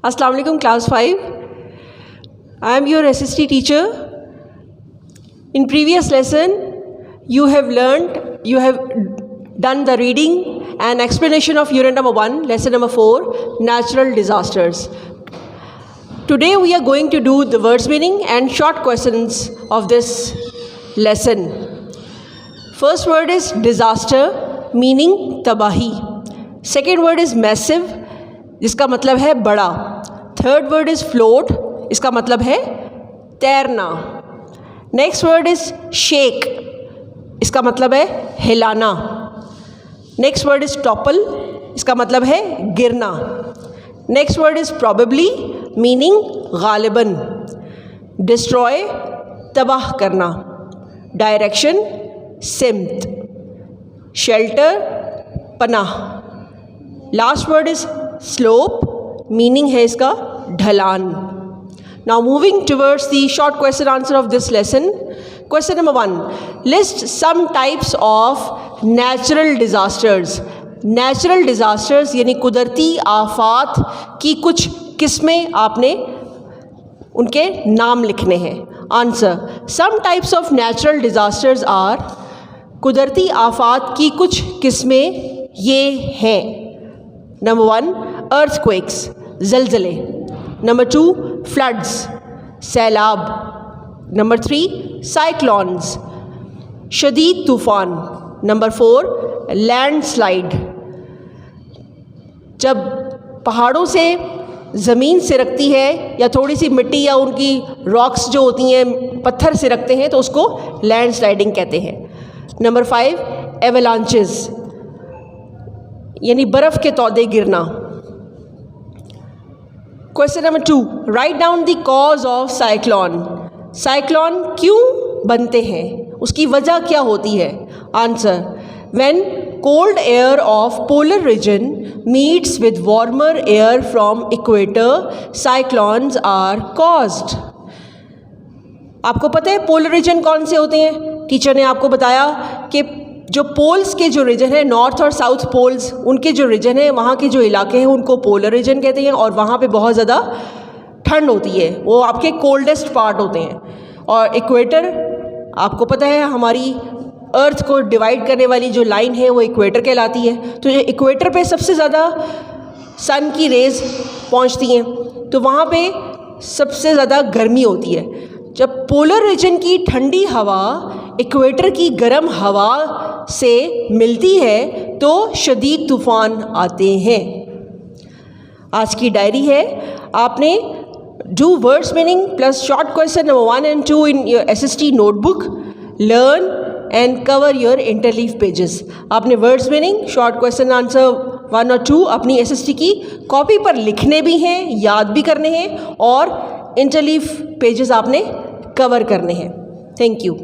Assalamu alaikum class 5. I am your SST teacher. In previous lesson you have done the reading and explanation of unit number 1, lesson number 4, natural disasters. Today we are going to do the words meaning and short questions of this lesson. First word is disaster, meaning तबाही. Second word is massive, जिसका मतलब है बड़ा. Third word is float, इसका मतलब है तैरना. Next word is shake, इसका मतलब है हिलाना. नेक्स्ट वर्ड इज़ टॉपल, इसका मतलब है गिरना. Next word is probably, meaning गालिबन. डिस्ट्रॉय, तबाह करना. डायरेक्शन, सिमत. शेल्टर, पनाह. Last word is slope, meaning है इसका ढलान. Now moving towards the short question answer of this lesson. Question number 1, list some types of natural disasters. Natural disasters यानी कुदरती आफात की कुछ किस्में आपने उनके नाम लिखने हैं. Answer, some types of natural disasters are, कुदरती आफात की कुछ किस्में ये हैं. नंबर 1, अर्थक्वेक्स, ज़लज़ले. नंबर 2, फ्लड्स, सैलाब. नंबर 3, साइक्लोन्स, शदीद तूफ़ान. नंबर 4, लैंडस्लाइड, जब पहाड़ों से ज़मीन सिरकती है या थोड़ी सी मिट्टी या उनकी रॉक्स जो होती हैं पत्थर सिरकते हैं तो उसको लैंडस्लाइडिंग कहते हैं. नंबर 5, एवलांचेस, यानी बर्फ़ के तौदे गिरना. Question number 2, write down the cause of cyclone. Cyclone क्यों बनते हैं, उसकी वजह क्या होती है. Answer, when cold air of polar region meets with warmer air from equator, cyclones are caused. आपको पता है पोलर रीजन कौन से होते हैं. टीचर ने आपको बताया कि जो पोल्स के जो रीजन है, नॉर्थ और साउथ पोल्स, उनके जो रीजन है, वहाँ के जो इलाके हैं उनको पोलर रीजन कहते हैं. और वहाँ पे बहुत ज़्यादा ठंड होती है, वो आपके कोल्डेस्ट पार्ट होते हैं. और इक्वेटर, आपको पता है हमारी अर्थ को डिवाइड करने वाली जो लाइन है वो इक्वेटर कहलाती है. तो जो इक्वेटर पे सबसे ज़्यादा सन की रेज़ पहुँचती हैं तो वहाँ पे सबसे ज़्यादा गर्मी होती है. जब पोलर रीजन की ठंडी हवा इक्वेटर की गर्म हवा से मिलती है तो शदीद तूफ़ान आते हैं. आज की डायरी है, आपने do words meaning plus short question number 1 and 2 in your SST notebook. Learn and cover your interleaf pages. आपने words meaning, short question answer 1 और 2 अपनी SST की कॉपी पर लिखने भी हैं, याद भी करने हैं और इंटरलीफ पेजेस आपने कवर करने हैं. Thank you.